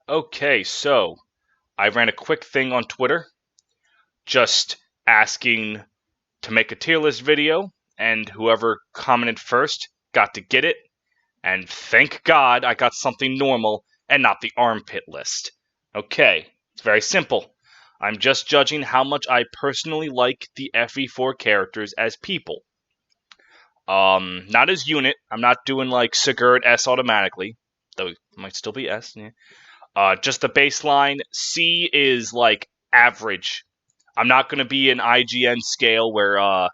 Okay, so I ran a quick thing on Twitter just asking to make a tier list video, and whoever commented first got to get it. And thank God I got something normal and not the armpit list. Okay, it's very simple. I'm just judging how much I personally like the FE4 characters as people. Not as unit. I'm not doing like Sigurd S automatically, though it might still be S. Yeah. Just the baseline. C is like average. I'm not going to be an IGN scale where a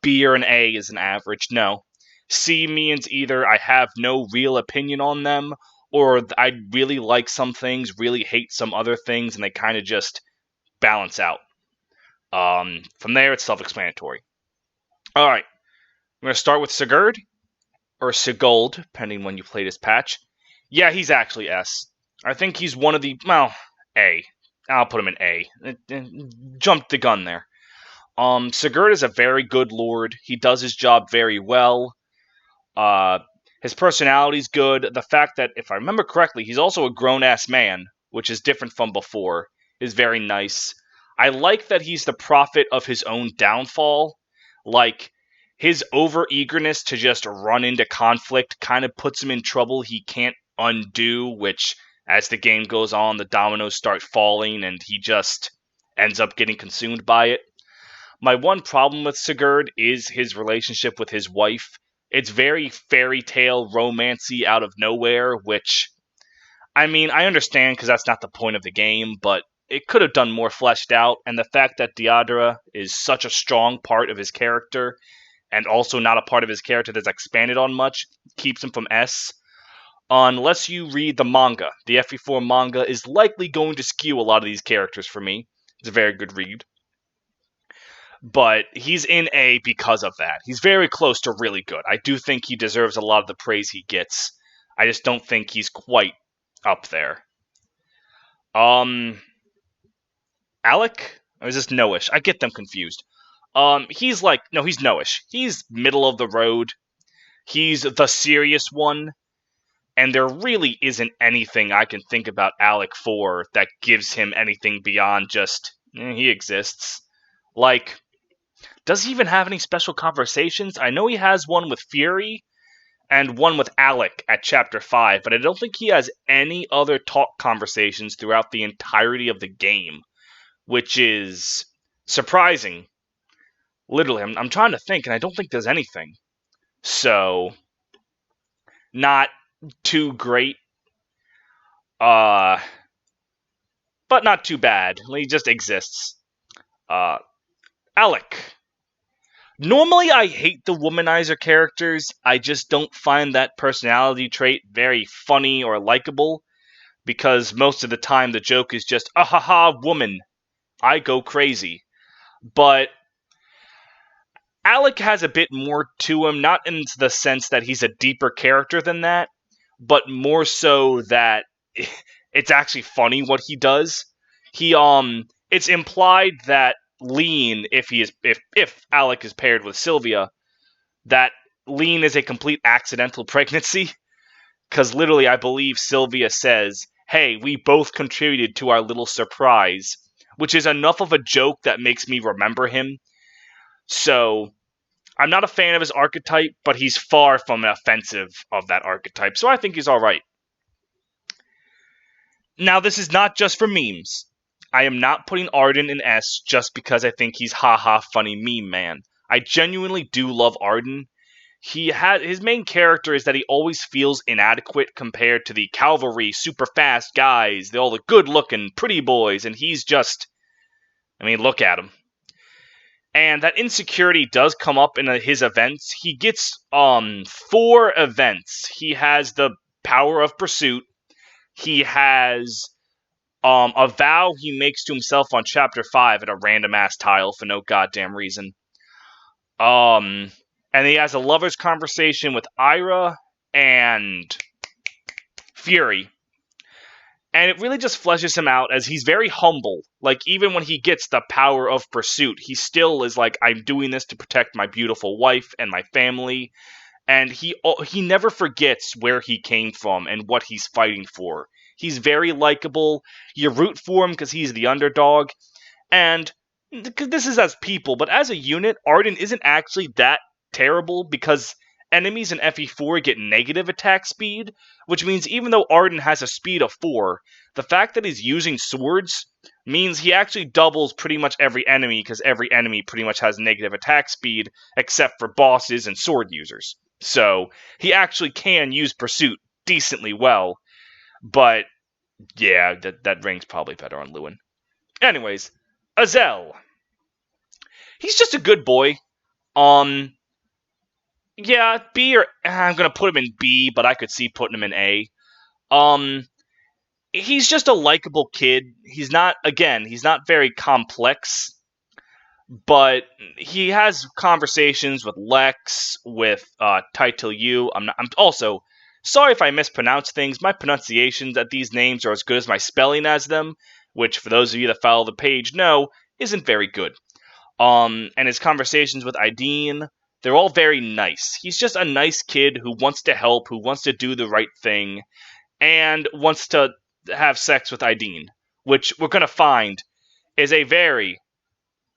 B or an A is an average. No. C means either I have no real opinion on them, or I really like some things, really hate some other things, and they kind of just balance out. From there, it's self-explanatory. All right. I'm going to start with Sigurd, or Sigurd, depending when you play this patch. Yeah, he's actually S. I think he's one of the, well, A. I'll put him in A. Jumped the gun there. Sigurd is a very good lord. He does his job very well. His personality's good. The fact that, if I remember correctly, he's also a grown-ass man, which is different from before, is very nice. I like that he's the prophet of his own downfall. Like, his over-eagerness to just run into conflict kind of puts him in trouble he can't undo, which, as the game goes on, the dominoes start falling, and he just ends up getting consumed by it. My one problem with Sigurd is his relationship with his wife. It's very fairy tale romancy out of nowhere, which, I mean, I understand because that's not the point of the game, but it could have done more fleshed out, and the fact that Deirdre is such a strong part of his character, and also not a part of his character that's expanded on much, keeps him from S. Unless you read the manga. The FE4 manga is likely going to skew a lot of these characters for me. It's a very good read. But he's in A because of that. He's very close to really good. I do think he deserves a lot of the praise he gets. I just don't think he's quite up there. Alec? Or is this Noish? I get them confused. He's Noish. He's middle of the road. He's the serious one. And there really isn't anything I can think about Alec for that gives him anything beyond just, he exists. Like, does he even have any special conversations? I know he has one with Fury and one with Alec at Chapter 5, but I don't think he has any other talk conversations throughout the entirety of the game, which is surprising. Literally, I'm trying to think, and I don't think there's anything. So, not too great. But not too bad. He just exists. Alec. Normally, I hate the womanizer characters. I just don't find that personality trait very funny or likable, because most of the time the joke is just, ahaha, woman. I go crazy. But Alec has a bit more to him, not in the sense that he's a deeper character than that, but more so that it's actually funny what he does. It's implied that Leen, if Alec is paired with Sylvia, that Leen is a complete accidental pregnancy. Because literally, I believe Sylvia says, hey, we both contributed to our little surprise, which is enough of a joke that makes me remember him. So, I'm not a fan of his archetype, but he's far from offensive of that archetype, so I think he's alright. Now, this is not just for memes. I am not putting Arden in S just because I think he's haha funny meme man. I genuinely do love Arden. His main character is that he always feels inadequate compared to the cavalry, super fast guys, all the good looking, pretty boys, and he's just, look at him. And that insecurity does come up in his events. He gets 4 events. He has the power of pursuit. He has a vow he makes to himself on Chapter 5 at a random-ass tile for no goddamn reason. And he has a lover's conversation with Ayra and Fury. And it really just fleshes him out as he's very humble. Like, even when he gets the power of pursuit, he still is like, I'm doing this to protect my beautiful wife and my family. And he never forgets where he came from and what he's fighting for. He's very likable. You root for him because he's the underdog. And this is as people, but as a unit, Arden isn't actually that terrible because enemies in FE4 get negative attack speed, which means even though Arden has a speed of 4, the fact that he's using swords means he actually doubles pretty much every enemy because every enemy pretty much has negative attack speed except for bosses and sword users. So he actually can use Pursuit decently well, but yeah, that rings probably better on Lewyn. Anyways, Azel. He's just a good boy. Yeah, B or I'm gonna put him in B, but I could see putting him in A. He's just a likable kid. He's not very complex, but he has conversations with Lex, with Tiltyu. I'm also sorry if I mispronounce things. My pronunciations at these names are as good as my spelling as them, which for those of you that follow the page know isn't very good. And his conversations with Aideen, they're all very nice. He's just a nice kid who wants to help, who wants to do the right thing, and wants to have sex with Aideen, which we're going to find is a very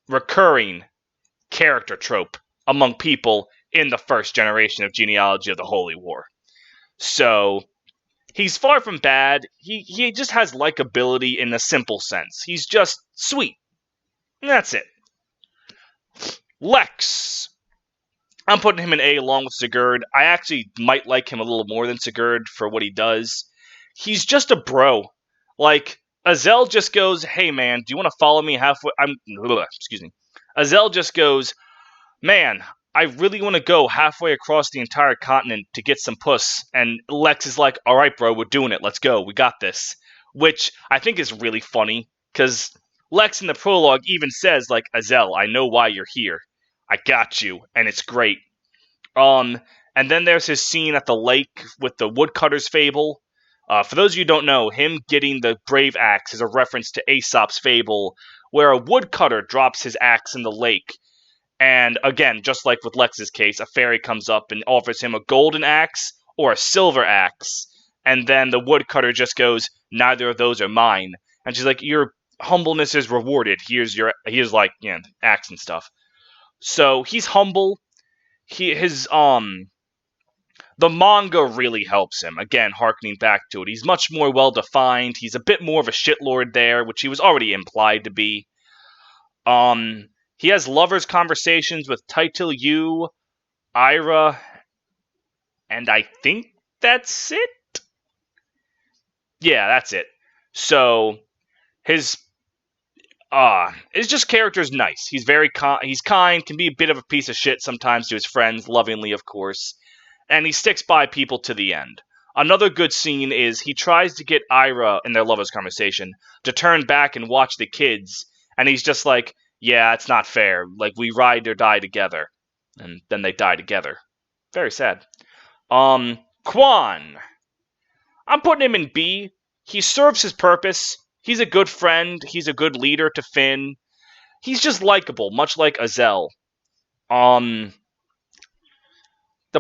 recurring character trope among people in the first generation of genealogy of the Holy War. So, he's far from bad. He just has likability in a simple sense. He's just sweet. And that's it. Lex. I'm putting him in A along with Sigurd. I actually might like him a little more than Sigurd for what he does. He's just a bro. Like, Azel just goes, hey man, do you want to follow me halfway? Excuse me. Azel just goes, man, I really want to go halfway across the entire continent to get some puss. And Lex is like, alright bro, we're doing it. Let's go. We got this. Which I think is really funny, because Lex in the prologue even says, like, Azel, I know why you're here. I got you, and it's great. And then there's his scene at the lake with the woodcutter's fable. For those of you who don't know, him getting the brave axe is a reference to Aesop's fable, where a woodcutter drops his axe in the lake. And again, just like with Lex's case, a fairy comes up and offers him a golden axe or a silver axe. And then the woodcutter just goes, neither of those are mine. And she's like, your humbleness is rewarded. Here's like, axe and stuff. So he's humble. The manga really helps him. Again, harkening back to it. He's much more well-defined. He's a bit more of a shitlord there, which he was already implied to be. He has lovers' conversations with Tiltyu, Ayra, and I think that's it? Yeah, that's it. So, his just character's nice. He's very he's kind, can be a bit of a piece of shit sometimes to his friends, lovingly of course, and he sticks by people to the end. Another good scene is he tries to get Ayra in their lovers' conversation to turn back and watch the kids, and he's just like, yeah, it's not fair. Like, we ride or die together. And then they die together. Very sad. Quan. I'm putting him in B. He serves his purpose. He's a good friend. He's a good leader to Finn. He's just likable, much like Azel. The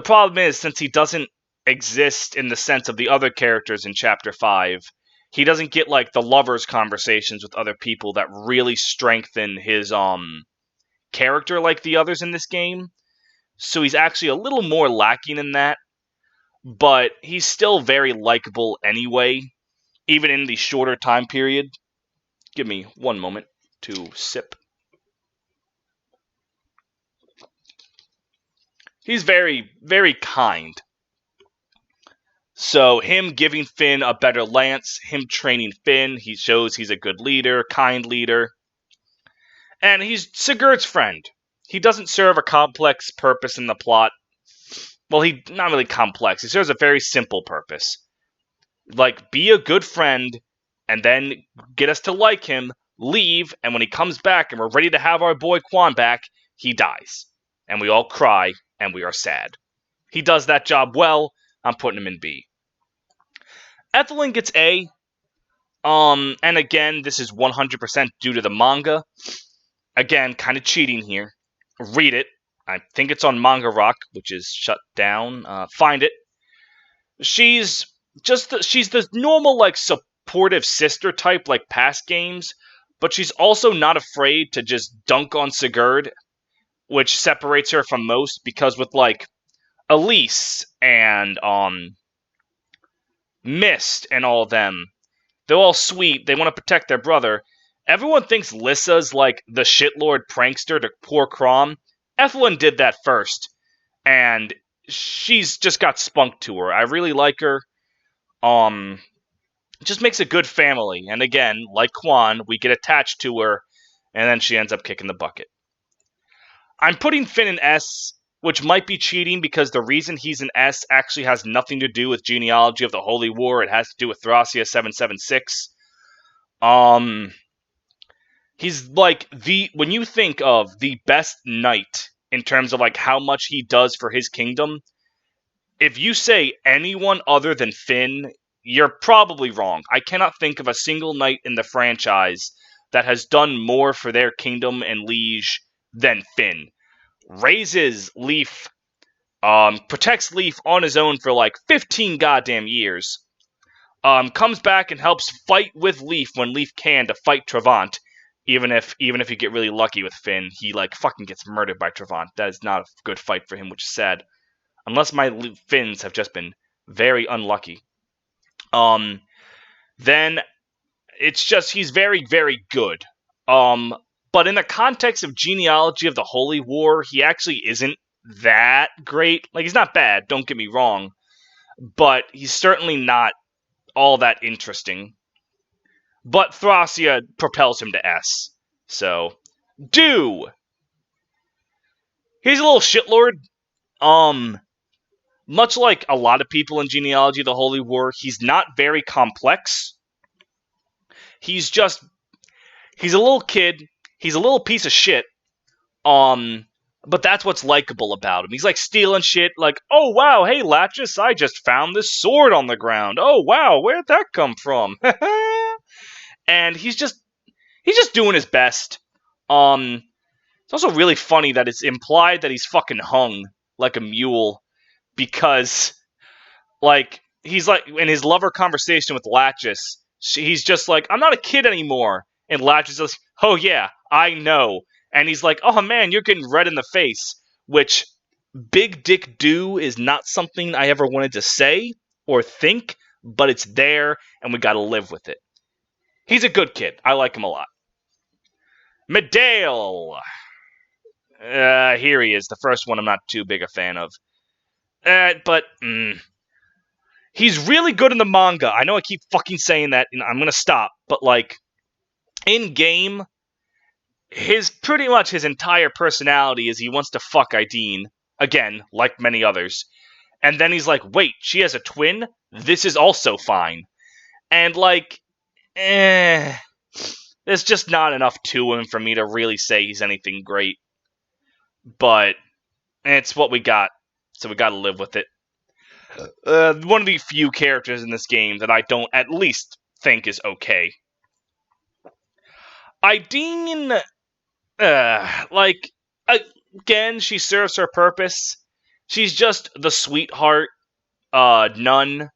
problem is, since he doesn't exist in the sense of the other characters in Chapter 5, he doesn't get, like, the lovers' conversations with other people that really strengthen his, character like the others in this game. So he's actually a little more lacking in that. But he's still very likable anyway, even in the shorter time period. Give me one moment to sip. He's very, very kind. So him giving Finn a better lance, him training Finn, he shows he's a good leader, kind leader. And he's Sigurd's friend. He doesn't serve a complex purpose in the plot. Well, not really complex. He serves a very simple purpose. Like, be a good friend, and then get us to like him, leave, and when he comes back and we're ready to have our boy Quan back, he dies. And we all cry, and we are sad. He does that job well. I'm putting him in B. Ethlyn gets A. And again, this is 100% due to the manga. Again, kind of cheating here. Read it. I think it's on Manga Rock, which is shut down. Find it. She's she's the normal, like, supportive sister type, like past games, but she's also not afraid to just dunk on Sigurd, which separates her from most, because with, like, Elise and, Mist and all of them, they're all sweet, they want to protect their brother. Everyone thinks Lissa's, like, the shitlord prankster to poor Crom. Ethlyn did that first, and she's just got spunk to her. I really like her. Just makes a good family, and again, like Quan, we get attached to her, and then she ends up kicking the bucket. I'm putting Finn in S, which might be cheating because the reason he's an S actually has nothing to do with genealogy of the Holy War. It has to do with Thracia 776. He's like when you think of the best knight in terms of, like, how much he does for his kingdom, if you say anyone other than Finn, you're probably wrong. I cannot think of a single knight in the franchise that has done more for their kingdom and liege than Finn. Raises Leif, protects Leif on his own for like 15 goddamn years. Comes back and helps fight with Leif when Leif can to fight Travant. Even if you get really lucky with Finn, he like fucking gets murdered by Travant. That is not a good fight for him, which is sad. Unless my Finns have just been very unlucky. Then it's just he's very, very good. But in the context of genealogy of the Holy War, he actually isn't that great. Like, he's not bad, don't get me wrong, but he's certainly not all that interesting. But Thracia propels him to S. So, do! He's a little shitlord. Much like a lot of people in genealogy of the Holy War, he's not very complex. He's a little kid. He's a little piece of shit. But that's what's likable about him. He's like stealing shit, like, oh wow, hey Lachesis, I just found this sword on the ground. Oh wow, where'd that come from? And he's just doing his best. It's also really funny that it's implied that he's fucking hung like a mule, because, like, he's like, in his lover conversation with Lachesis, he's just like, I'm not a kid anymore. And Lachesis is like, oh yeah, I know. And he's like, oh man, you're getting red in the face. Which, big dick do is not something I ever wanted to say or think, but it's there, and we gotta live with it. He's a good kid. I like him a lot. Midale! Here he is. The first one I'm not too big a fan of. But he's really good in the manga. I know I keep fucking saying that, and I'm gonna stop. But, like, in game, pretty much his entire personality is he wants to fuck Aideen, again, like many others. And then he's like, wait, she has a twin? This is also fine. And, like, there's just not enough to him for me to really say he's anything great. But it's what we got, so we gotta live with it. One of the few characters in this game that I don't at least think is okay. Aideen, like, again, she serves her purpose. She's just the sweetheart nun.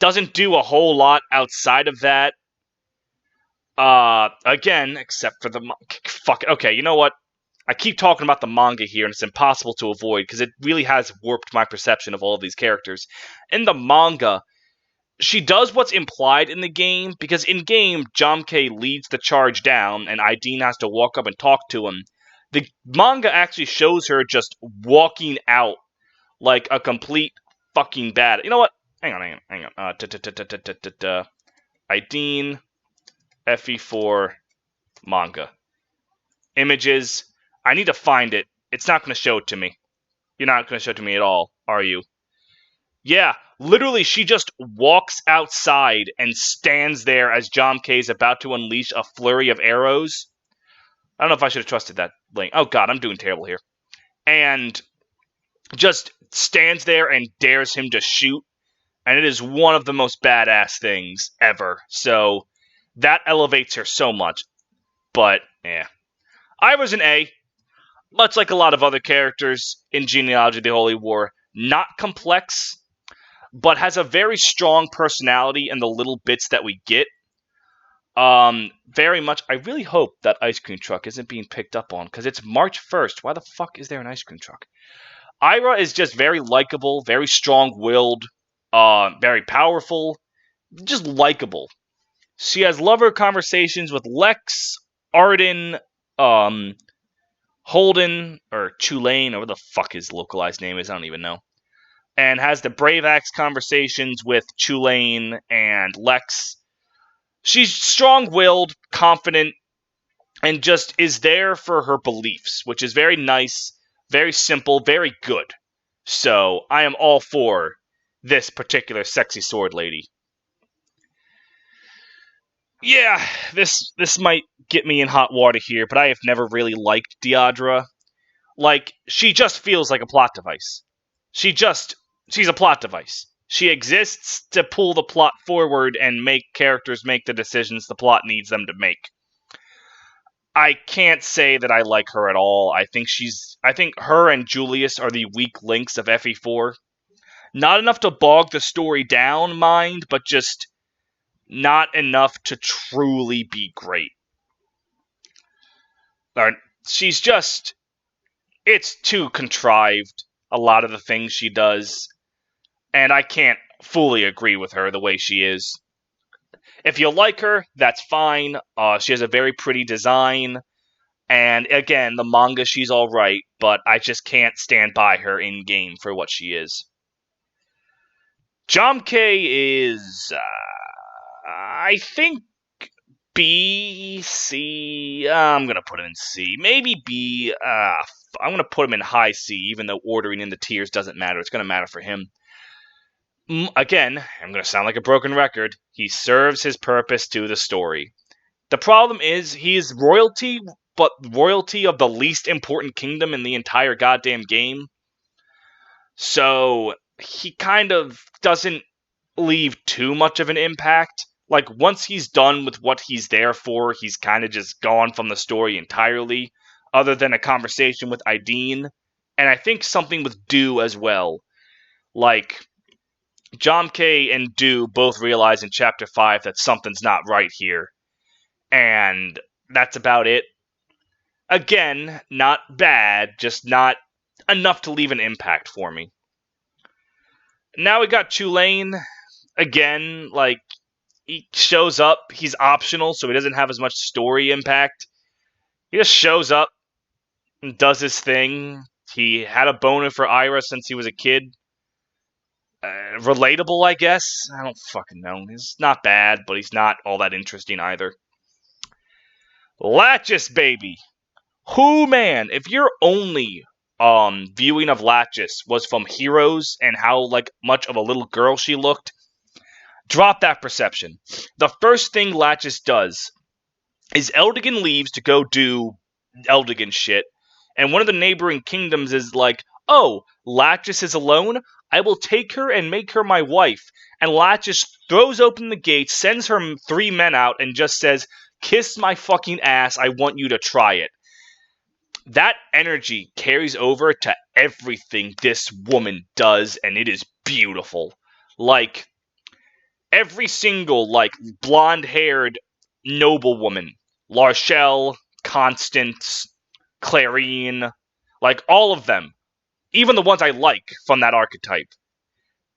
Doesn't do a whole lot outside of that. Again, except for the... Fuck, okay, you know what? I keep talking about the manga here, and it's impossible to avoid, because it really has warped my perception of all of these characters. In the manga, she does what's implied in the game, because in game, Jamke leads the charge down, and Aideen has to walk up and talk to him. The manga actually shows her just walking out like a complete fucking bad... You know what? Hang on. Aideen, FE4, manga. Images. I need to find it. It's not going to show it to me. You're not going to show it to me at all, are you? Yeah, literally, she just walks outside and stands there as Jamke is about to unleash a flurry of arrows. I don't know if I should have trusted that link. Oh god, I'm doing terrible here. And just stands there and dares him to shoot. And it is one of the most badass things ever. So, that elevates her so much. But, yeah. I was an A. Much like a lot of other characters in Genealogy of the Holy War. Not complex, but has a very strong personality in the little bits that we get. Very much. I really hope that ice cream truck isn't being picked up on, because it's March 1st. Why the fuck is there an ice cream truck? Ayra is just very likable, very strong-willed, very powerful, just likable. She has lover conversations with Lex, Arden, Holden, or Chulane, or what the fuck his localized name is, I don't even know. And has the Brave Axe conversations with Chulane and Lex. She's strong-willed, confident, and just is there for her beliefs, which is very nice, very simple, very good. So, I am all for this particular sexy sword lady. Yeah, this might get me in hot water here, but I have never really liked Deirdre. Like, she just feels like a plot device. She's a plot device. She exists to pull the plot forward and make characters make the decisions the plot needs them to make. I can't say that I like her at all. I think her and Julius are the weak links of FE4. Not enough to bog the story down, mind, but just not enough to truly be great. She's just... It's too contrived, a lot of the things she does, and I can't fully agree with her the way she is. If you like her, that's fine. She has a very pretty design, and again, the manga, she's alright, but I just can't stand by her in-game for what she is. Jamke is... I think B, C... I'm gonna put him in C. Maybe B... I'm gonna put him in high C, even though ordering in the tiers doesn't matter. It's gonna matter for him. Again, I'm gonna sound like a broken record. He serves his purpose to the story. The problem is, he is royalty, but royalty of the least important kingdom in the entire goddamn game. So, he kind of doesn't leave too much of an impact. Like, once he's done with what he's there for, he's kind of just gone from the story entirely, other than a conversation with Aideen, and I think something with Du as well. Like, Jamke and Du both realize in Chapter 5 that something's not right here, and that's about it. Again, not bad, just not enough to leave an impact for me. Now we got Chulane. Again, like, he shows up, he's optional, so he doesn't have as much story impact. He just shows up and does his thing. He had a boner for Ayra since he was a kid. Relatable, I guess? I don't fucking know. He's not bad, but he's not all that interesting either. Lachesis, baby! Who, man, if your only viewing of Lachesis was from Heroes and how, like, much of a little girl she looked, drop that perception. The first thing Lachesis does is Eldigan leaves to go do Eldigan shit, and one of the neighboring kingdoms is like, oh, Lachesis is alone? I will take her and make her my wife. And Lachesis throws open the gates, sends her 3 men out, and just says, kiss my fucking ass, I want you to try it. That energy carries over to everything this woman does, and it is beautiful. Like, every single, like, blonde-haired noblewoman, Larcei, Constance, Clarine, like, all of them, even the ones I like from that archetype,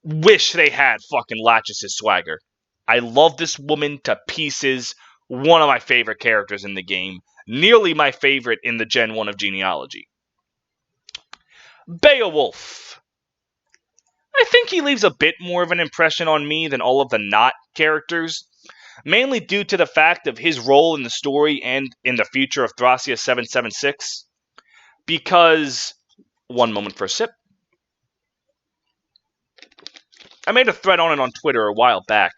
wish they had fucking Lachesis' swagger. I love this woman to pieces. One of my favorite characters in the game. Nearly my favorite in the Gen 1 of Genealogy. Beowolf. I think he leaves a bit more of an impression on me than all of the not characters, mainly due to the fact of his role in the story and in the future of Thracia 776. Because, one moment for a sip. I made a thread on it on Twitter a while back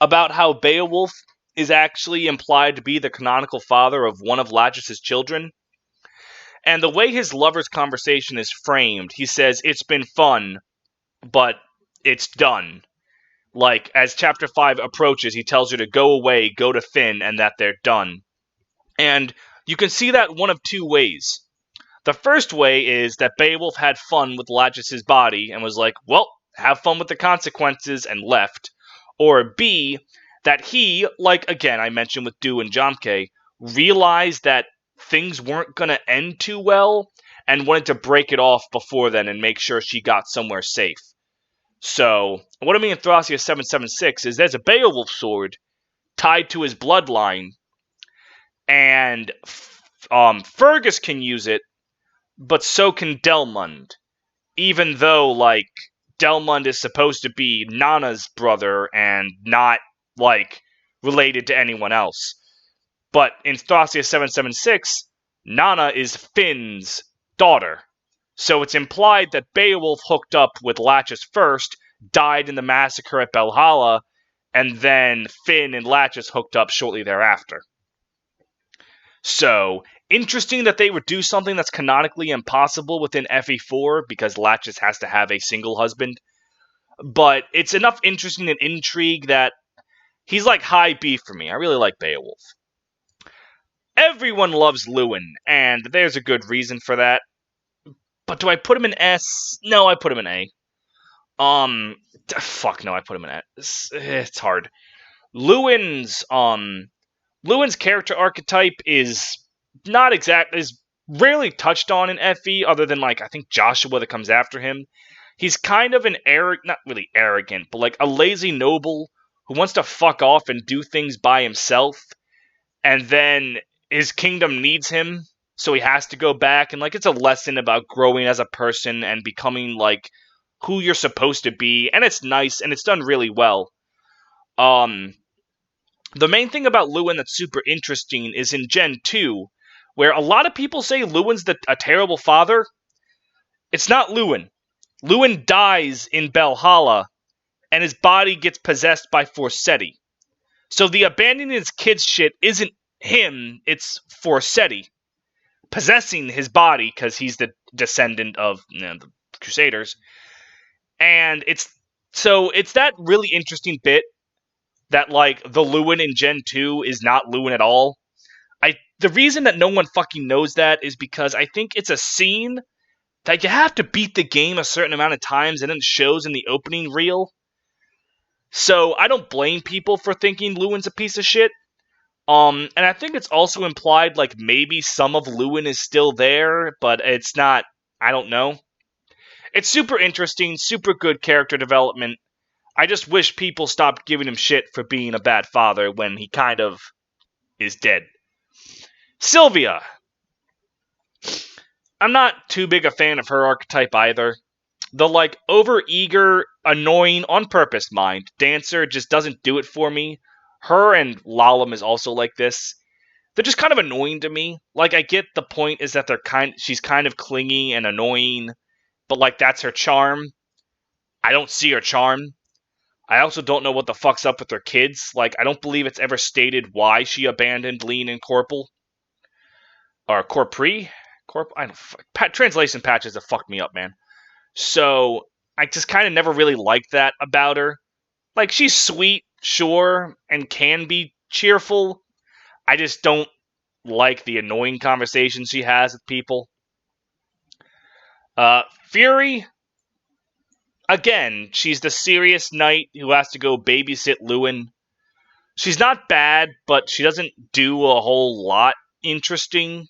about how Beowolf is actually implied to be the canonical father of one of Lachesis' children. And the way his lover's conversation is framed, he says, it's been fun, but it's done. Like, as Chapter 5 approaches, he tells her to go away, go to Finn, and that they're done. And you can see that one of 2 ways. The first way is that Beowulf had fun with Lachesis' body and was like, well, have fun with the consequences, and left. Or B, that he, like again I mentioned with Du and Jamke, realized that things weren't going to end too well and wanted to break it off before then and make sure she got somewhere safe. So, what I mean in Thracia 776 is there's a Beowulf sword tied to his bloodline, and Fergus can use it, but so can Delmud. Even though, like, Delmud is supposed to be Nanna's brother and not, like, related to anyone else. But in Thracia 776, Nanna is Finn's daughter. So it's implied that Beowulf hooked up with Lachesis first, died in the massacre at Belhalla, and then Finn and Lachesis hooked up shortly thereafter. So, interesting that they would do something that's canonically impossible within FE4, because Lachesis has to have a single husband. But it's enough interesting and intrigue that he's like high B for me. I really like Beowulf. Everyone loves Lewyn, and there's a good reason for that. But do I put him in S? No, I put him in A. Fuck no, I put him in S. It's hard. Lewyn's character archetype is rarely touched on in FE, other than, like, I think Joshua that comes after him. He's kind of not really arrogant, but like a lazy noble who wants to fuck off and do things by himself, and then his kingdom needs him, so he has to go back, and like it's a lesson about growing as a person and becoming like who you're supposed to be, and it's nice, and it's done really well. The main thing about Lewyn that's super interesting is in Gen 2, where a lot of people say Lewyn's a terrible father. It's not Lewyn. Lewyn dies in Belhalla, and his body gets possessed by Forseti. So the abandoning his kids shit isn't him, it's Forseti possessing his body, because he's the descendant of the Crusaders. And it's that really interesting bit that, like, the Lewyn in Gen 2 is not Lewyn at all. The reason that no one fucking knows that is because I think it's a scene that you have to beat the game a certain amount of times, and then it shows in the opening reel. So I don't blame people for thinking Lewyn's a piece of shit. And I think it's also implied, like, maybe some of Lewyn is still there, but it's not, I don't know. It's super interesting, super good character development. I just wish people stopped giving him shit for being a bad father when he kind of is dead. Sylvia. I'm not too big a fan of her archetype either. The, like, over-eager, annoying, on-purpose mind dancer just doesn't do it for me. Her and Lalum is also like this. They're just kind of annoying to me. Like, I get the point is that she's kind of clingy and annoying, but, like, that's her charm. I don't see her charm. I also don't know what the fuck's up with her kids. Like, I don't believe it's ever stated why she abandoned Leen and Corpel. Or Corpri? Translation patches have fucked me up, man. So, I just kind of never really liked that about her. Like, she's sweet, sure, and can be cheerful. I just don't like the annoying conversations she has with people. Fury. Again, she's the serious knight who has to go babysit Lewyn. She's not bad, but she doesn't do a whole lot interesting.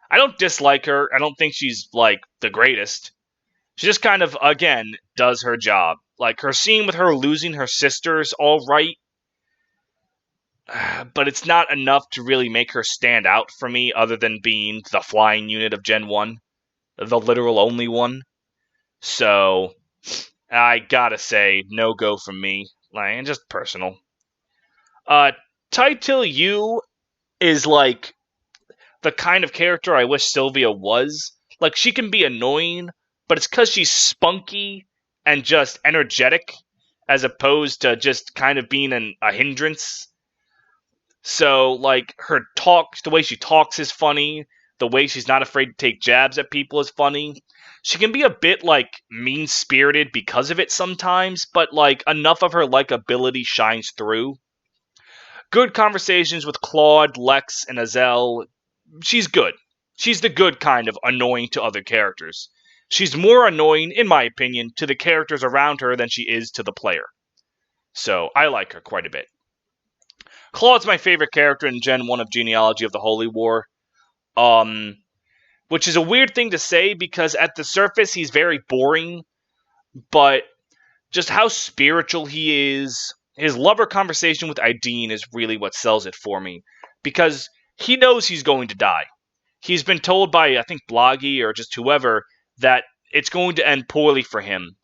I don't dislike her. I don't think she's, like, the greatest. She just kind of, again, does her job. Like, her scene with her losing her sister's alright, but it's not enough to really make her stand out for me, other than being the flying unit of Gen 1. The literal only one. So, I gotta say, no go from me. Like, just personal. Tiltyu is, like, the kind of character I wish Sylvia was. Like, she can be annoying, but it's because she's spunky and just energetic, as opposed to just kind of being a hindrance. So, like, the way she talks is funny. The way she's not afraid to take jabs at people is funny. She can be a bit, like, mean-spirited because of it sometimes, but, like, enough of her likability shines through. Good conversations with Claude, Lex, and Azel. She's good. She's the good kind of annoying to other characters. she's more annoying, in my opinion, to the characters around her than she is to the player. So I like her quite a bit. Claude's my favorite character in Gen 1 of Genealogy of the Holy War. Which is a weird thing to say because at the surface he's very boring, but just how spiritual he is, his lover conversation with Aideen is really what sells it for me. Because he knows he's going to die. He's been told by, I think, Bloggy or just whoever, that it's going to end poorly for him.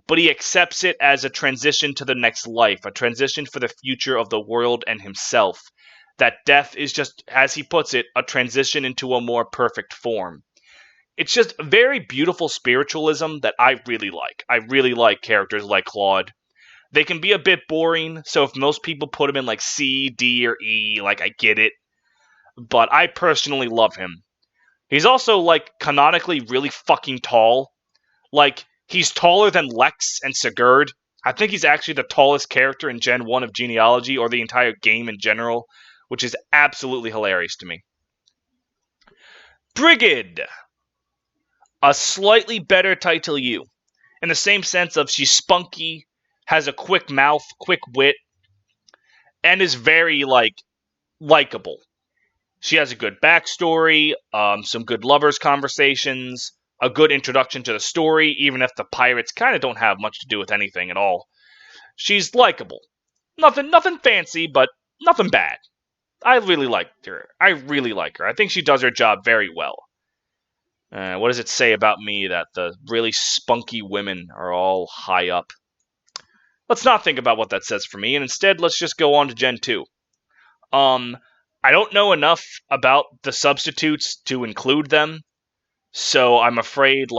But he accepts it as a transition to the next life, a transition for the future of the world and himself. That death is just, as he puts it, a transition into a more perfect form. It's just very beautiful spiritualism that I really like. I really like characters like Claude. They can be a bit boring, so if most people put him in like C, D, or E, like I get it. But I personally love him. He's also like canonically really fucking tall. Like, he's taller than Lex and Sigurd. I think he's actually the tallest character in Gen 1 of Genealogy, or the entire game in general, which is absolutely hilarious to me. Brigid. A slightly better Tiltyu, in the same sense of she's spunky, has a quick mouth, quick wit, and is very, likable. She has a good backstory, some good lovers conversations, a good introduction to the story, even if the pirates kind of don't have much to do with anything at all. She's likable. Nothing fancy, but nothing bad. I really like her. I think she does her job very well. What does it say about me that the really spunky women are all high up? Let's not think about what that says for me, and instead let's just go on to Gen 2. I don't know enough about the substitutes to include them, so I'm afraid,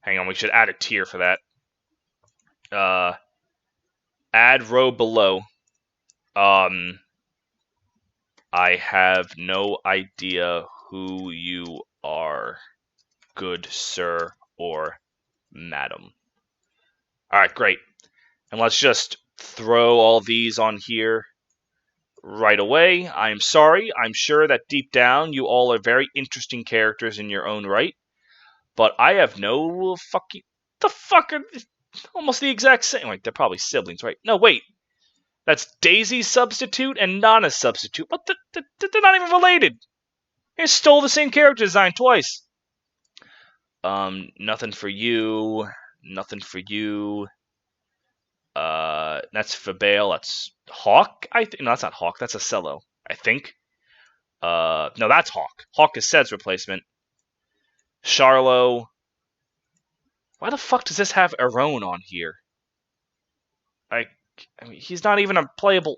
hang on, we should add a tier for that. Add row below. I have no idea who you are, good sir or madam. Alright, great. And let's just throw all these on here right away. I'm sorry. I'm sure that deep down you all are very interesting characters in your own right. But I have no fucking... The fuck are... Almost the exact same. Like, they're probably siblings, right? No, wait. That's Daisy's substitute and Nana's substitute. What the... They're not even related. They stole the same character design twice. Nothing for you. Nothing for you. That's for Bale. That's Hawk. No, that's not Hawk. That's Acello, I think. No, that's Hawk. Hawk is Ced's replacement. Charlo. Why the fuck does this have Aron on here? I mean, he's not even a playable.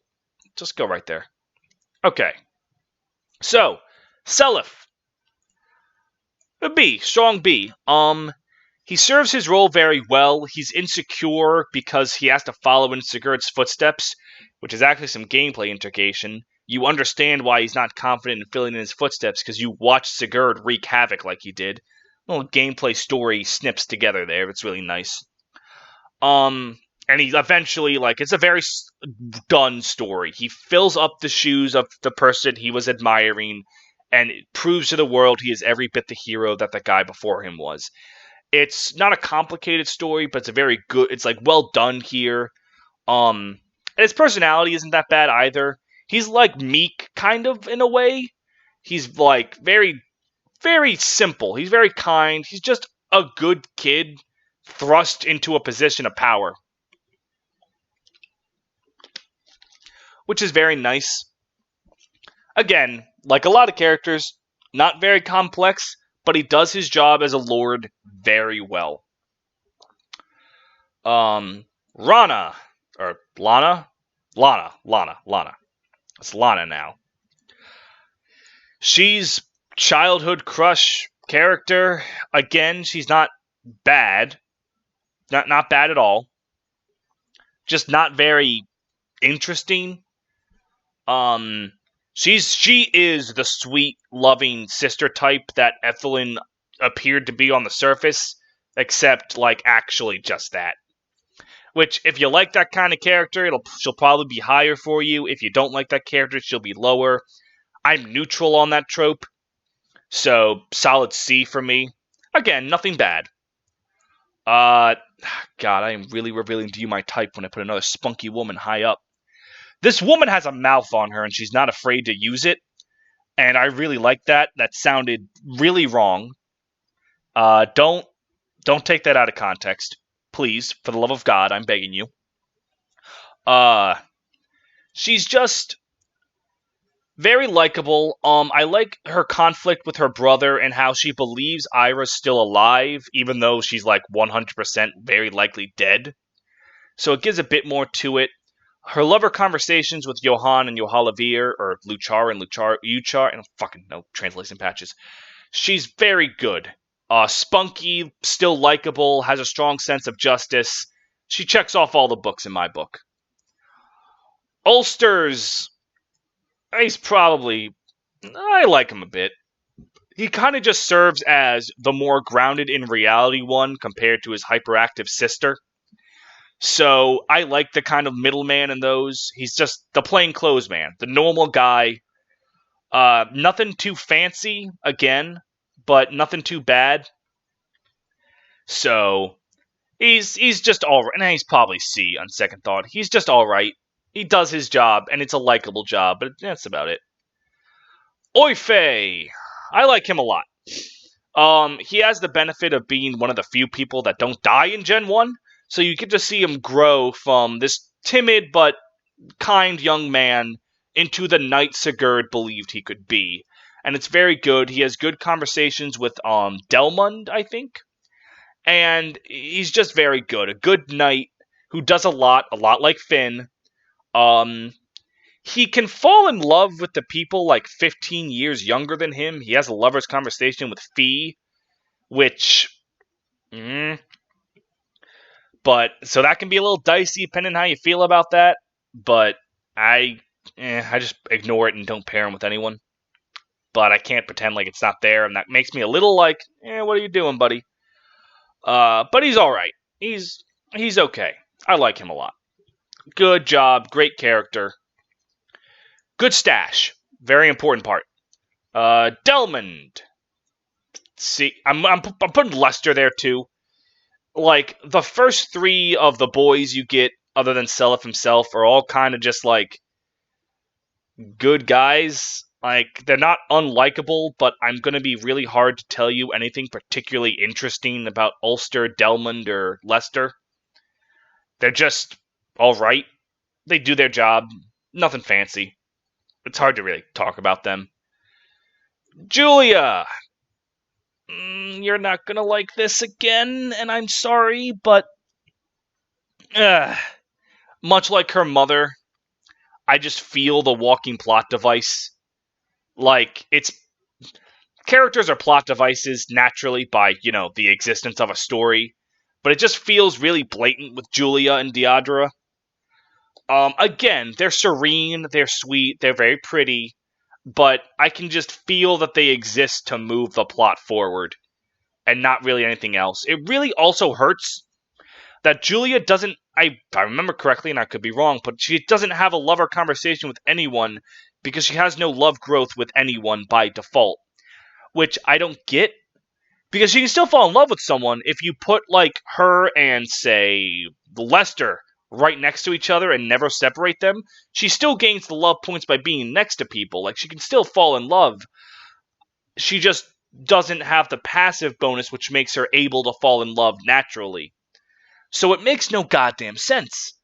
Just go right there. Okay. So, Seliph. A B, strong B. He serves his role very well. He's insecure because he has to follow in Sigurd's footsteps, which is actually some gameplay integration. You understand why he's not confident in filling in his footsteps because you watched Sigurd wreak havoc like he did. Little gameplay story snips together there. It's really nice. And he eventually, it's a very done story. He fills up the shoes of the person he was admiring and it proves to the world he is every bit the hero that the guy before him was. It's not a complicated story, but it's a very good. It's well done here. And his personality isn't that bad either. He's meek, kind of in a way. He's very, very simple. He's very kind. He's just a good kid thrust into a position of power, which is very nice. Again, like a lot of characters, not very complex. But he does his job as a lord very well. Rana. Or Lana? Lana. It's Lana now. She's childhood crush character. Again, she's not bad. Not bad at all. Just not very interesting. She is the sweet, loving sister type that Ethlyn appeared to be on the surface, except, actually just that. Which, if you like that kind of character, she'll probably be higher for you. If you don't like that character, she'll be lower. I'm neutral on that trope, so solid C for me. Again, nothing bad. God, I am really revealing to you my type when I put another spunky woman high up. This woman has a mouth on her, and she's not afraid to use it. And I really like that. That sounded really wrong. Don't take that out of context. Please, for the love of God, I'm begging you. She's just very likable. I like her conflict with her brother and how she believes Ayra's still alive, even though she's like 100% very likely dead. So it gives a bit more to it. Her lover conversations with Johan and Johalva, or Luchar and Uchar, and fucking no translation patches. She's very good. Spunky, still likable, has a strong sense of justice. She checks off all the books in my book. Ulster's, he's probably, I like him a bit. He kind of just serves as the more grounded in reality one compared to his hyperactive sister. So I like the kind of middleman in those. He's just the plainclothes man, the normal guy. Nothing too fancy, again, but nothing too bad. So he's just all right. And he's probably C on second thought. He's just all right. He does his job, and it's a likable job, but that's about it. Oife! I like him a lot. He has the benefit of being one of the few people that don't die in Gen 1, so you get to see him grow from this timid but kind young man into the knight Sigurd believed he could be. And it's very good. He has good conversations with Delmud, I think. And he's just very good. A good knight who does a lot like Finn. He can fall in love with the people like 15 years younger than him. He has a lover's conversation with Fee, which... But, so that can be a little dicey depending on how you feel about that. But I just ignore it and don't pair him with anyone. But I can't pretend like it's not there, and that makes me a little like, what are you doing, buddy? But he's alright. He's okay. I like him a lot. Good job, great character. Good stash. Very important part. Delmud. See, I'm putting Lester there too. Like, the first three of the boys you get, other than Seliph himself, are all kind of just, like, good guys. Like, they're not unlikable, but I'm going to be really hard to tell you anything particularly interesting about Ulster, Delmud, or Lester. They're just alright. They do their job. Nothing fancy. It's hard to really talk about them. Julia! You're not gonna like this again, and I'm sorry, but... much like her mother, I just feel the walking plot device. Like, it's... Characters are plot devices naturally by, the existence of a story, but it just feels really blatant with Julia and Deirdre. Again, they're serene, they're sweet, they're very pretty, but I can just feel that they exist to move the plot forward, and not really anything else. It really also hurts that Julia doesn't, if I remember correctly, and I could be wrong, but she doesn't have a lover conversation with anyone because she has no love growth with anyone by default, which I don't get, because she can still fall in love with someone if you put, like, her and, say, Lester right next to each other and never separate them. She still gains the love points by being next to people. Like, she can still fall in love. She just doesn't have the passive bonus, which makes her able to fall in love naturally. So it makes no goddamn sense.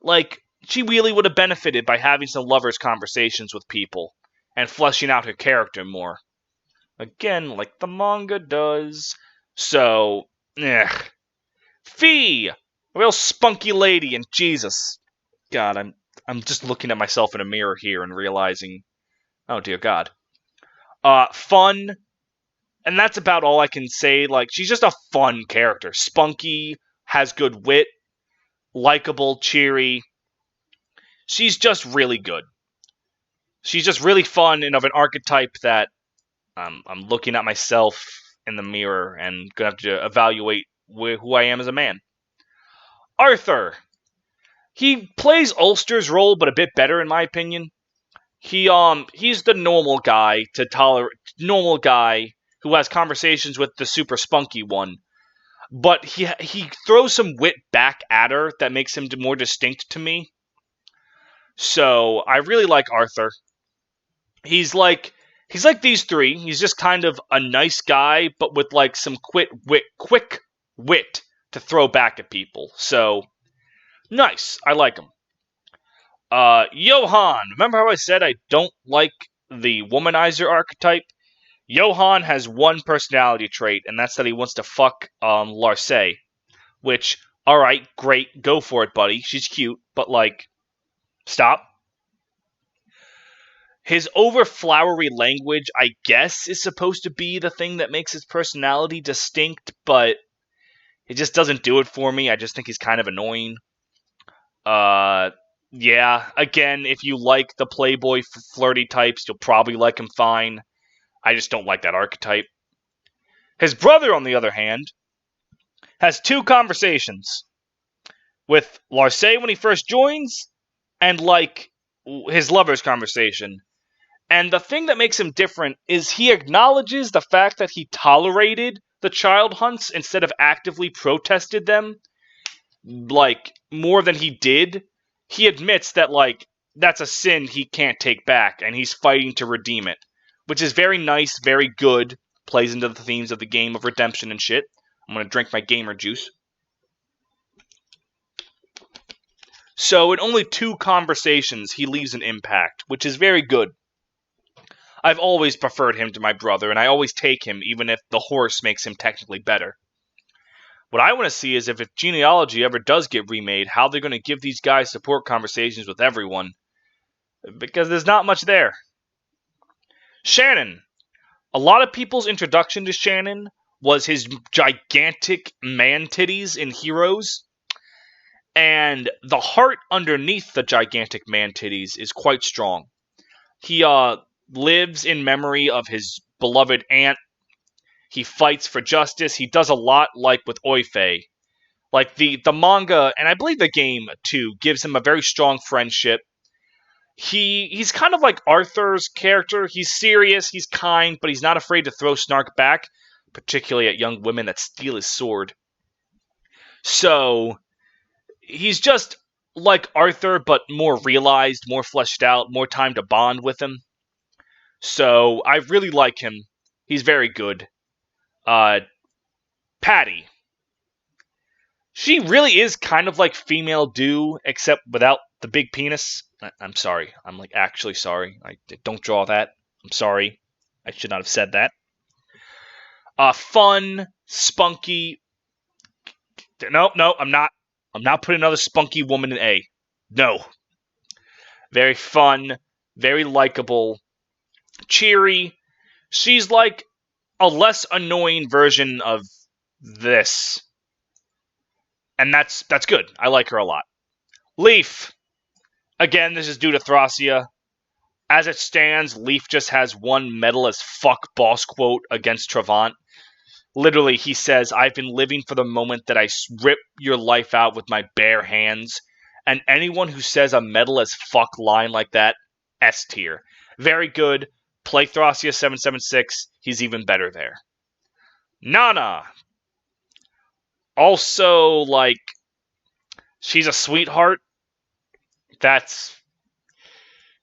Like, she really would have benefited by having some lovers' conversations with people and fleshing out her character more. Again, like the manga does. So, Fee! A real spunky lady, and Jesus. God, I'm just looking at myself in a mirror here and realizing, oh dear God. Fun, and that's about all I can say. Like, she's just a fun character. Spunky, has good wit, likable, cheery. She's just really good. She's just really fun and of an archetype that I'm looking at myself in the mirror and gonna have to evaluate who I am as a man. Arthur. He plays Ulster's role, but a bit better in my opinion. He's the normal guy who has conversations with the super spunky one. But he throws some wit back at her that makes him more distinct to me. So I really like Arthur. He's like these three. He's just kind of a nice guy, but with like some quick wit to throw back at people. So nice. I like him. Johan. Remember how I said I don't like the womanizer archetype? Johan has one personality trait, and that's that he wants to fuck Larcei. Which, alright, great, go for it, buddy. She's cute, but like, stop. His over-flowery language, I guess, is supposed to be the thing that makes his personality distinct, but it just doesn't do it for me. I just think he's kind of annoying. Yeah, again, if you like the playboy flirty types, you'll probably like him fine. I just don't like that archetype. His brother, on the other hand, has two conversations with Larcei when he first joins, and like his lover's conversation. And the thing that makes him different is he acknowledges the fact that he tolerated the child hunts instead of actively protested them, like, more than he did. He admits that, like, that's a sin he can't take back, and he's fighting to redeem it. Which is very nice, very good, plays into the themes of the game of redemption and shit. I'm gonna drink my gamer juice. So, in only two conversations, he leaves an impact, which is very good. I've always preferred him to my brother, and I always take him, even if the horse makes him technically better. What I want to see is if Genealogy ever does get remade, how they're going to give these guys support conversations with everyone. Because there's not much there. Shannan. A lot of people's introduction to Shannan was his gigantic man titties in Heroes. And the heart underneath the gigantic man titties is quite strong. He lives in memory of his beloved aunt. He fights for justice. He does a lot like with Oife. Like the manga, and I believe the game too, gives him a very strong friendship. He's kind of like Arthur's character. He's serious, he's kind, but he's not afraid to throw snark back, particularly at young women that steal his sword. So, he's just like Arthur, but more realized, more fleshed out, more time to bond with him. So, I really like him. He's very good. Patty. She really is kind of like female Dew, except without the big penis. I'm sorry. I'm like actually sorry. Don't draw that. I'm sorry. I should not have said that. Fun, spunky. No, I'm not. I'm not putting another spunky woman in A. No. Very fun, very likable, cheery. She's like a less annoying version of this. And that's good. I like her a lot. Leif. Again, this is due to Thracia. As it stands, Leif just has one metal as fuck boss quote against Travant. Literally, he says, I've been living for the moment that I rip your life out with my bare hands. And anyone who says a metal as fuck line like that, S tier. Very good. Play Thracia 776. He's even better there. Nanna. Also, like, she's a sweetheart.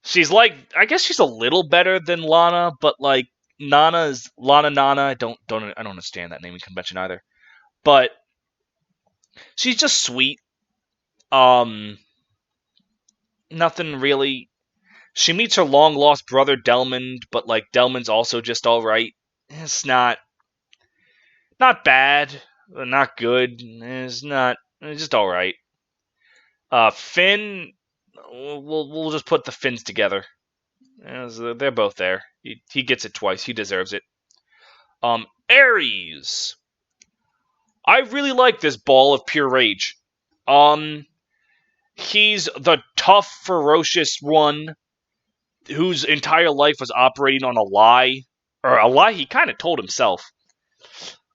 She's like, I guess she's a little better than Lana, but like, Nana. I don't understand that naming convention either. But she's just sweet. Nothing really. She meets her long lost brother Delmud, but like Delmud's also just alright. It's not bad, not good. It's just alright. Finn, we'll just put the Finns together. They're both there. He gets it twice. He deserves it. Ares. I really like this ball of pure rage. He's the tough, ferocious one whose entire life was operating on a lie. Or a lie he kind of told himself.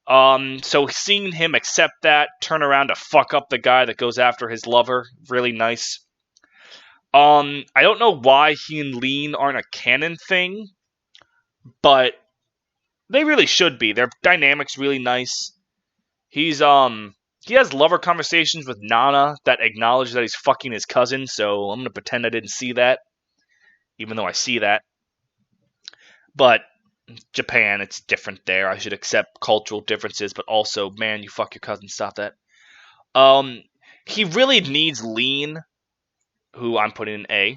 So seeing him accept that, turn around to fuck up the guy that goes after his lover, really nice. I don't know why he and Leen aren't a canon thing, but They really should be. Their dynamic's really nice. He has lover conversations with Nanna that acknowledge that he's fucking his cousin, so I'm gonna pretend I didn't see that, even though I see that. But Japan, it's different there. I should accept cultural differences, but also, man, you fuck your cousin, stop that. He really needs Leen, who I'm putting in A.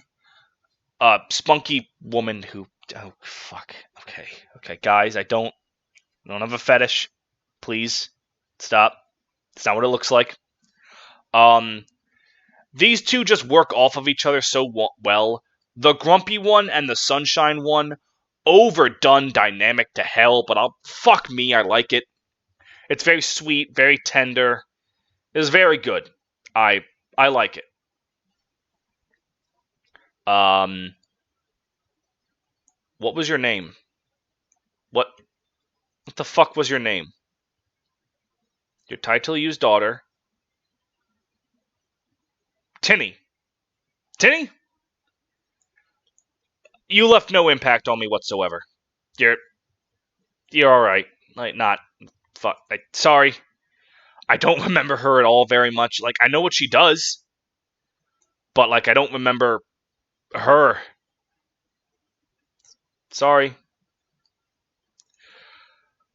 Spunky woman who, oh fuck. Okay, guys, I don't have a fetish. Please stop. It's not what it looks like. These two just work off of each other so well. The grumpy one and the sunshine one, overdone dynamic to hell, but fuck me, I like it. It's very sweet, very tender. It's very good. I like it. What was your name? What the fuck was your name? Your Tiltyu's daughter. Tinny. Tinny? You left no impact on me whatsoever. You're alright. Like, not... Fuck. Sorry. I don't remember her at all very much. Like, I know what she does. But, like, I don't remember her. Sorry.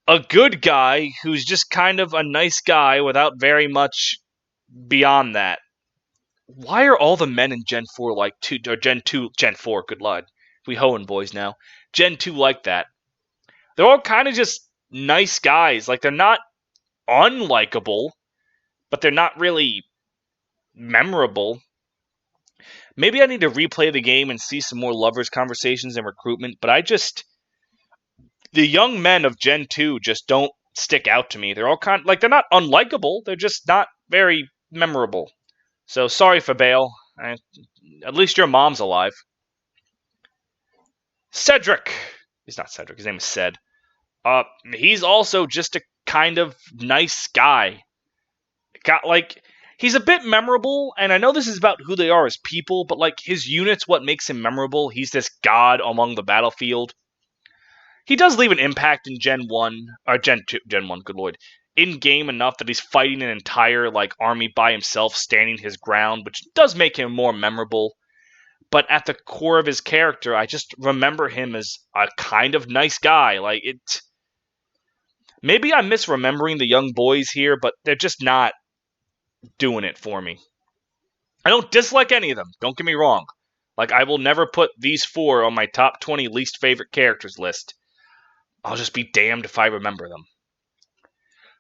A good guy who's just kind of a nice guy without very much beyond that. Why are all the men in Gen 4 like Gen 4, good lord. We hoeing boys now. Gen 2 like that. They're all kind of just nice guys. Like, they're not unlikable, but they're not really memorable. Maybe I need to replay the game and see some more lovers conversations and recruitment, but the young men of Gen 2 just don't stick out to me. They're all they're not unlikable, they're just not very memorable. So, sorry for Bale. At least your mom's alive. Cedric! He's not Cedric, his name is Ced. He's also just a kind of nice guy. He's a bit memorable, and I know this is about who they are as people, but, like, his unit's what makes him memorable. He's this god among the battlefield. He does leave an impact in Gen 1, or Gen 1, good lord, in-game enough that he's fighting an entire, like, army by himself, standing his ground, which does make him more memorable. But at the core of his character, I just remember him as a kind of nice guy. Like, maybe I'm misremembering the young boys here, but they're just not doing it for me. I don't dislike any of them, don't get me wrong. Like, I will never put these 4 on my top 20 least favorite characters list. I'll just be damned if I remember them.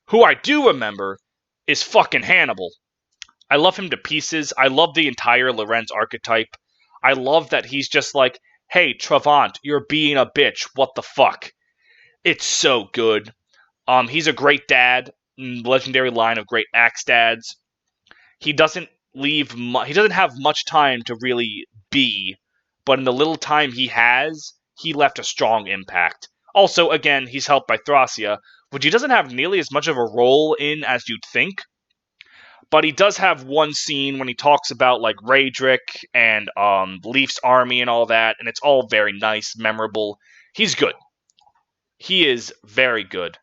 Who I do remember is fucking Hannibal. I love him to pieces. I love the entire Lorenz archetype. I love that he's just like, hey, Travant, you're being a bitch. What the fuck? It's so good. He's a great dad. Legendary line of great axe dads. He doesn't have much time to really be, but in the little time he has, he left a strong impact. Also, again, he's helped by Thracia, which he doesn't have nearly as much of a role in as you'd think. But he does have one scene when he talks about, like, Raedric and Leif's army and all that, and it's all very nice, memorable. He's good. He is very good.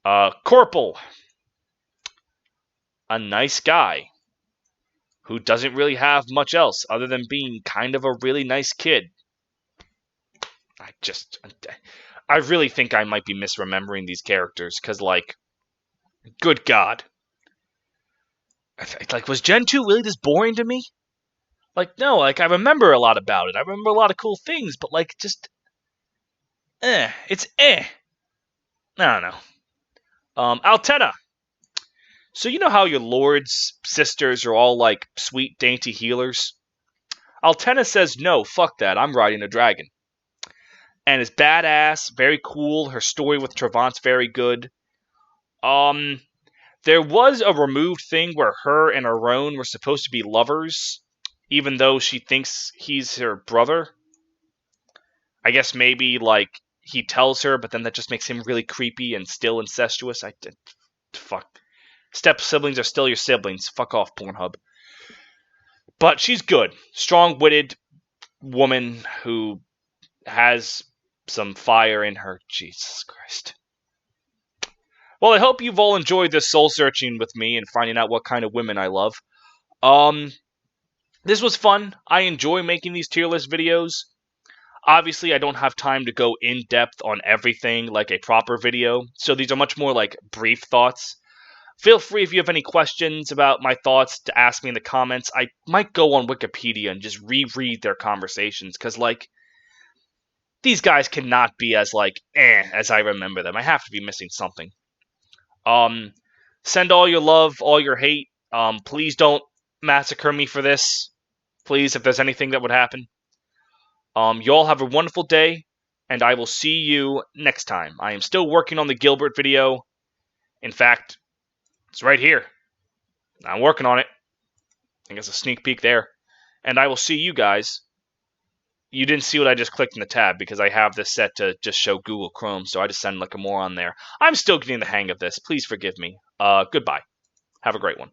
Corporal. A nice guy who doesn't really have much else other than being kind of a really nice kid. I really think I might be misremembering these characters, because, like, good God. Like, was Gen 2 really this boring to me? Like, no, like, I remember a lot about it. I remember a lot of cool things, but, like, just... It's I don't know. Altena. So you know how your lord's sisters are all, like, sweet, dainty healers? Altena says, no, fuck that, I'm riding a dragon. And is badass, very cool. Her story with Travant's very good. There was a removed thing where her and Aron were supposed to be lovers, even though she thinks he's her brother. I guess maybe, like, he tells her, but then that just makes him really creepy and still incestuous. Fuck. Step siblings are still your siblings. Fuck off, Pornhub. But she's good. Strong-witted woman who has some fire in her. Jesus Christ. Well, I hope you've all enjoyed this soul searching with me and finding out what kind of women I love. This was fun. I enjoy making these tier list videos. Obviously, I don't have time to go in depth on everything like a proper video, so these are much more like brief thoughts. Feel free if you have any questions about my thoughts to ask me in the comments. I might go on Wikipedia and just reread their conversations, because, like, these guys cannot be as, like, as I remember them. I have to be missing something. Send all your love, all your hate. Please don't massacre me for this. Please, if there's anything that would happen. You all have a wonderful day, and I will see you next time. I am still working on the Gilbert video. In fact, it's right here. I'm working on it. I think it's a sneak peek there. And I will see you guys. You didn't see what I just clicked in the tab because I have this set to just show Google Chrome, so I just sound like a moron there. I'm still getting the hang of this. Please forgive me. Goodbye. Have a great one.